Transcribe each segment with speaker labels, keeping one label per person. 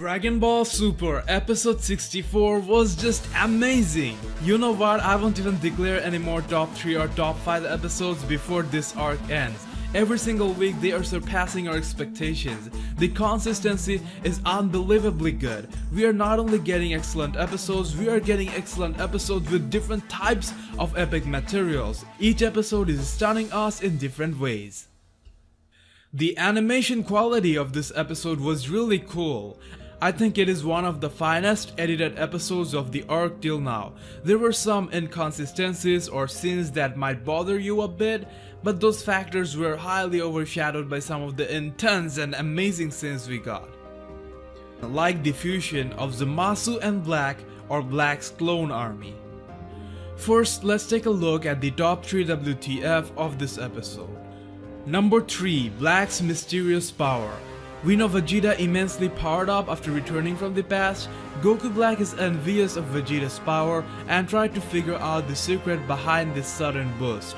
Speaker 1: Dragon Ball Super episode 64 was just amazing. You know what, I won't even declare any more top 3 or top 5 episodes before this arc ends. Every single week they are surpassing our expectations. The consistency is unbelievably good. We are not only getting excellent episodes, we are getting excellent episodes with different types of epic materials. Each episode is stunning us in different ways. The animation quality of this episode was really cool. I think it is one of the finest edited episodes of the arc till now. There were some inconsistencies or scenes that might bother you a bit, but those factors were highly overshadowed by some of the intense and amazing scenes we got. Like the fusion of Zamasu and Black, or Black's clone army. First, let's take a look at the top 3 WTF of this episode. Number 3. Black's mysterious power. We know Vegeta immensely powered up after returning from the past. Goku Black is envious of Vegeta's power and tried to figure out the secret behind this sudden boost.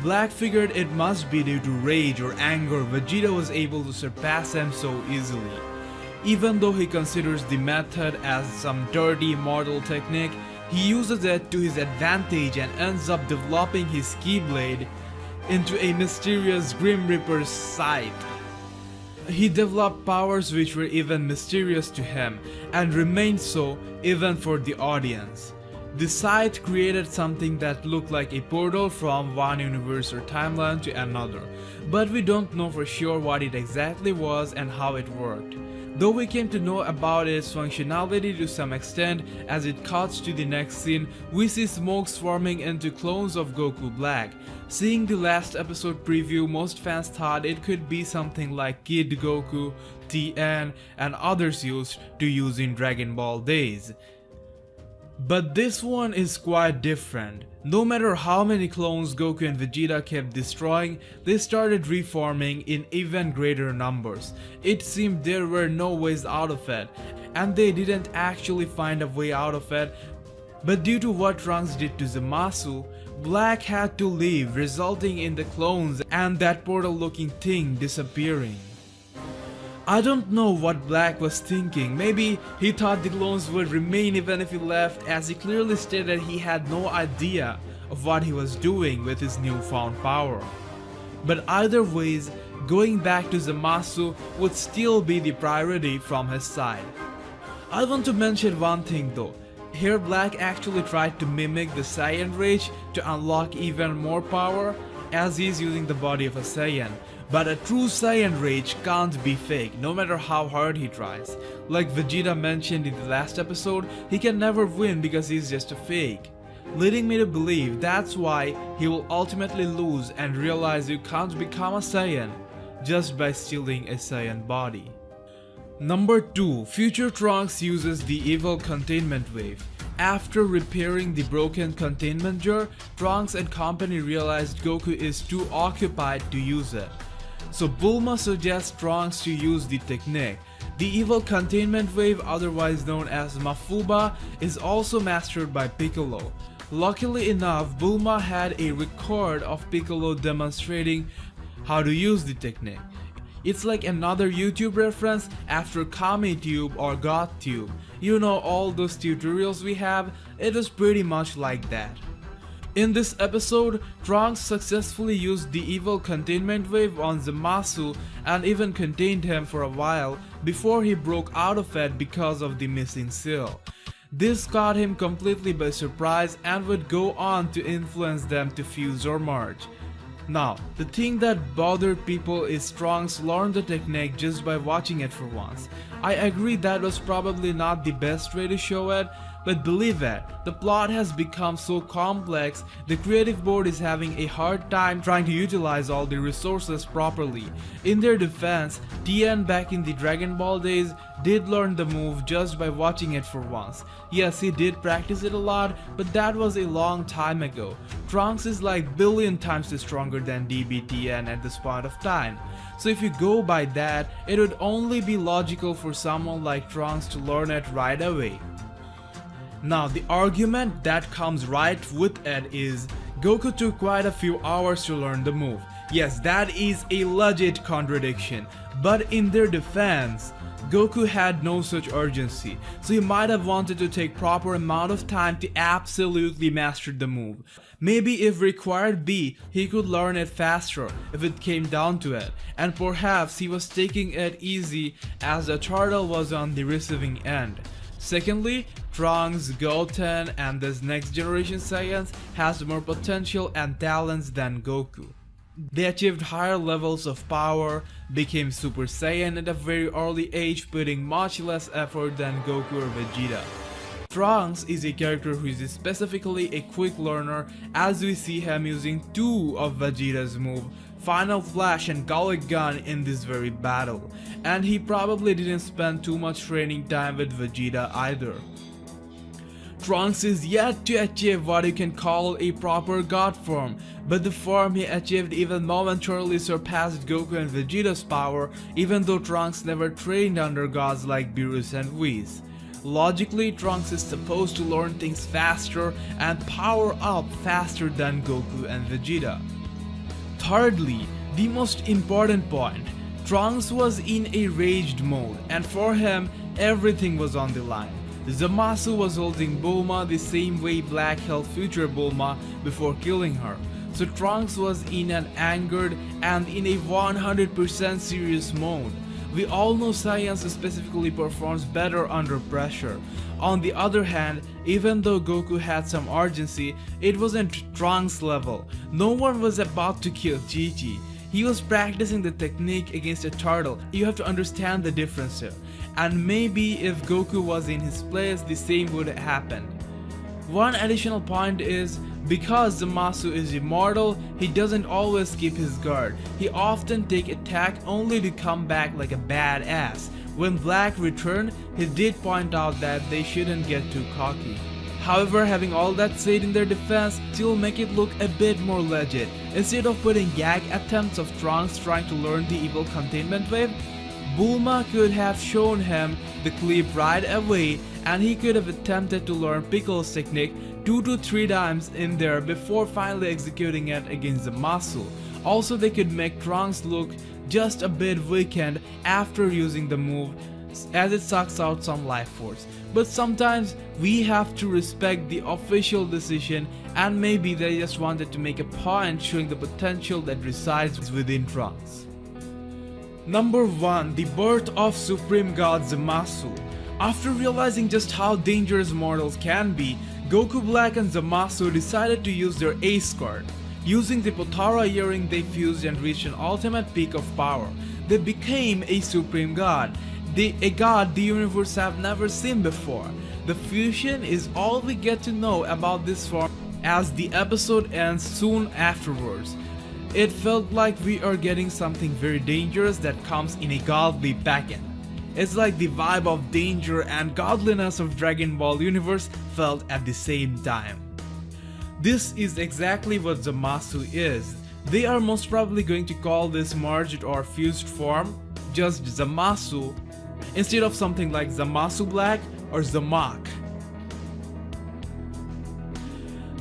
Speaker 1: Black figured it must be due to rage or anger Vegeta was able to surpass him so easily. Even though he considers the method as some dirty mortal technique, he uses it to his advantage and ends up developing his Keyblade into a mysterious Grim Reaper's scythe. He developed powers which were even mysterious to him and remained so even for the audience. The scythe created something that looked like a portal from one universe or timeline to another, but we don't know for sure what it exactly was and how it worked. Though we came to know about its functionality to some extent, as it cuts to the next scene, we see smoke swarming into clones of Goku Black. Seeing the last episode preview, most fans thought it could be something like Kid Goku, TN, and others used to use in Dragon Ball days. But this one is quite different. No matter how many clones Goku and Vegeta kept destroying, they started reforming in even greater numbers. It seemed there were no ways out of it, and they didn't actually find a way out of it. But due to what Trunks did to Zamasu, Black had to leave, resulting in the clones and that portal looking thing disappearing. I don't know what Black was thinking. Maybe he thought the clones would remain even if he left, as he clearly stated he had no idea of what he was doing with his newfound power. But either ways, going back to Zamasu would still be the priority from his side. I want to mention one thing though. Here Black actually tried to mimic the Saiyan Rage to unlock even more power, as he is using the body of a Saiyan. But a true Saiyan Rage can't be fake, no matter how hard he tries. Like Vegeta mentioned in the last episode, he can never win because he's just a fake. Leading me to believe that's why he will ultimately lose and realize you can't become a Saiyan just by stealing a Saiyan body. Number 2. Future Trunks uses the evil containment wave. After repairing the broken containment jar, Trunks and company realized Goku is too occupied to use it. So Bulma suggests Trunks to use the technique. The evil containment wave, otherwise known as Mafuba, is also mastered by Piccolo. Luckily enough, Bulma had a record of Piccolo demonstrating how to use the technique. It's like another YouTube reference after KamiTube or GodTube. You know, all those tutorials we have, it is pretty much like that. In this episode, Trunks successfully used the evil containment wave on Zamasu and even contained him for a while before he broke out of it because of the missing seal. This caught him completely by surprise and would go on to influence them to fuse or merge. Now, the thing that bothered people is Trunks learned the technique just by watching it for once. I agree that was probably not the best way to show it, but believe it, the plot has become so complex, the creative board is having a hard time trying to utilize all the resources properly. In their defense, TN back in the Dragon Ball days did learn the move just by watching it for once. Yes, he did practice it a lot, but that was a long time ago. Trunks is like billion times stronger than DBTN at this point of time. So if you go by that, it would only be logical for someone like Trunks to learn it right away. Now the argument that comes right with it is Goku took quite a few hours to learn the move. Yes, that is a legit contradiction, but in their defense, Goku had no such urgency, so he might have wanted to take proper amount of time to absolutely master the move. Maybe if required be, he could learn it faster if it came down to it, and perhaps he was taking it easy as the turtle was on the receiving end. Secondly, Trunks, Goten and this next generation Saiyans has more potential and talents than Goku. They achieved higher levels of power, became Super Saiyan at a very early age, putting much less effort than Goku or Vegeta. Trunks is a character who is specifically a quick learner, as we see him using two of Vegeta's moves, Final Flash and Gallic Gun, in this very battle, and he probably didn't spend too much training time with Vegeta either. Trunks is yet to achieve what you can call a proper god form, but the form he achieved even momentarily surpassed Goku and Vegeta's power, even though Trunks never trained under gods like Beerus and Whis. Logically, Trunks is supposed to learn things faster and power up faster than Goku and Vegeta. Thirdly, the most important point, Trunks was in a raged mode, and for him, everything was on the line. Zamasu was holding Bulma the same way Black held future Bulma before killing her, so Trunks was in an angered and in a 100% serious mode. We all know science specifically performs better under pressure. On the other hand, even though Goku had some urgency, it wasn't Trunks level. No one was about to kill Chi-Chi. He was practicing the technique against a turtle. You have to understand the difference here. And maybe if Goku was in his place, the same would happen. One additional point is, because Zamasu is immortal, he doesn't always keep his guard. He often takes attack only to come back like a badass. When Black returned, he did point out that they shouldn't get too cocky. However, having all that said in their defense, still make it look a bit more legit. Instead of putting gag attempts of Trunks trying to learn the evil containment wave, Bulma could have shown him the clip right away, and he could have attempted to learn Piccolo's technique 2 to 3 times in there before finally executing it against Zamasu. Also, they could make Trunks look just a bit weakened after using the move, as it sucks out some life force. But sometimes we have to respect the official decision, and maybe they just wanted to make a point showing the potential that resides within Trunks. Number 1. The birth of Supreme God Zamasu. After realizing just how dangerous mortals can be, Goku Black and Zamasu decided to use their ace card. Using the Potara earring, they fused and reached an ultimate peak of power. They became a Supreme God, a god the universe have never seen before. The fusion is all we get to know about this form, as the episode ends soon afterwards. It felt like we are getting something very dangerous that comes in a godly packet. It's like the vibe of danger and godliness of Dragon Ball universe felt at the same time. This is exactly what Zamasu is. They are most probably going to call this merged or fused form just Zamasu, instead of something like Zamasu Black or Zamak.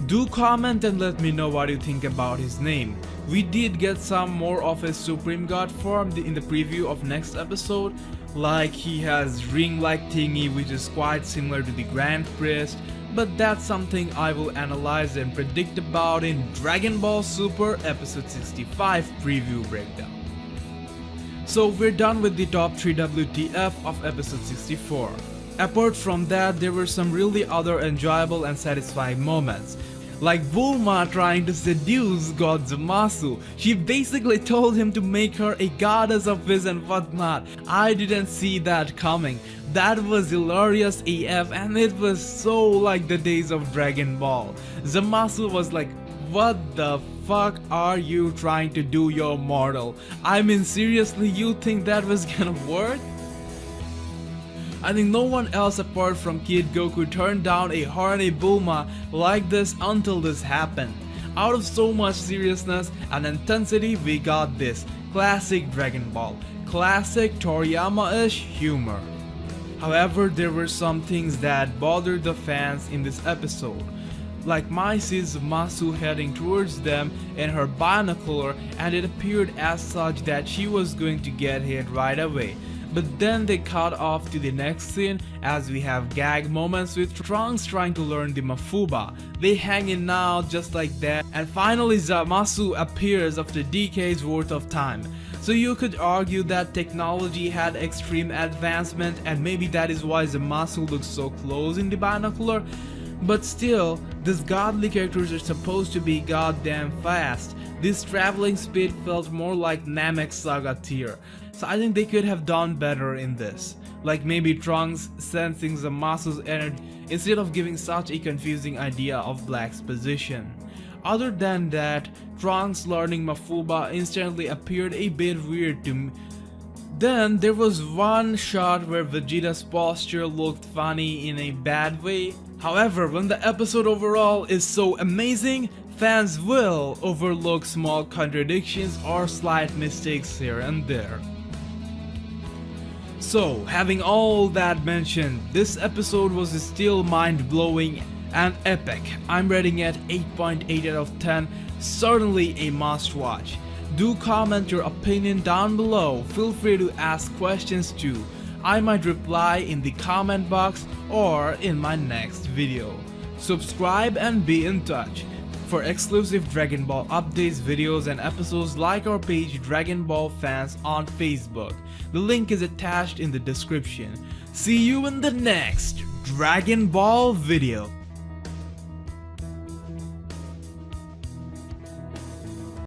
Speaker 1: Do comment and let me know what you think about his name. We did get some more of his Supreme God form in the preview of next episode, like he has ring-like thingy which is quite similar to the Grand Priest, but that's something I will analyze and predict about in Dragon Ball Super episode 65 preview breakdown. So we're done with the top 3 WTF of episode 64. Apart from that, there were some really other enjoyable and satisfying moments. Like Bulma trying to seduce God Zamasu. She basically told him to make her a goddess of Whis and whatnot. I didn't see that coming. That was hilarious AF, and it was so like the days of Dragon Ball. Zamasu was like, what the fuck are you trying to do, you're mortal? I mean, seriously, you think that was gonna work? I think no one else apart from Kid Goku turned down a horny Bulma like this until this happened. Out of so much seriousness and intensity, we got this classic Dragon Ball, classic Toriyama-ish humor. However, there were some things that bothered the fans in this episode. Like Mai sees Zamasu heading towards them in her binocular, and it appeared as such that she was going to get hit right away. But then they cut off to the next scene as we have gag moments with Trunks trying to learn the Mafuba. They hanging out just like that, and finally Zamasu appears after decades worth of time. So you could argue that technology had extreme advancement, and maybe that is why Zamasu looks so close in the binocular. But still, these godly characters are supposed to be goddamn fast. This traveling speed felt more like Namek Saga tier. So I think they could have done better in this. Like maybe Trunks sensing Zamasu's energy instead of giving such a confusing idea of Black's position. Other than that, Trunks learning Mafuba instantly appeared a bit weird to me. Then there was one shot where Vegeta's posture looked funny in a bad way. However, when the episode overall is so amazing, fans will overlook small contradictions or slight mistakes here and there. So, having all that mentioned, this episode was still mind-blowing and epic. I'm rating it 8.8 out of 10, certainly a must-watch. Do comment your opinion down below, feel free to ask questions too. I might reply in the comment box or in my next video. Subscribe and be in touch. For exclusive Dragon Ball updates, videos and episodes, like our page Dragon Ball Fans on Facebook. The link is attached in the description. See you in the next Dragon Ball video.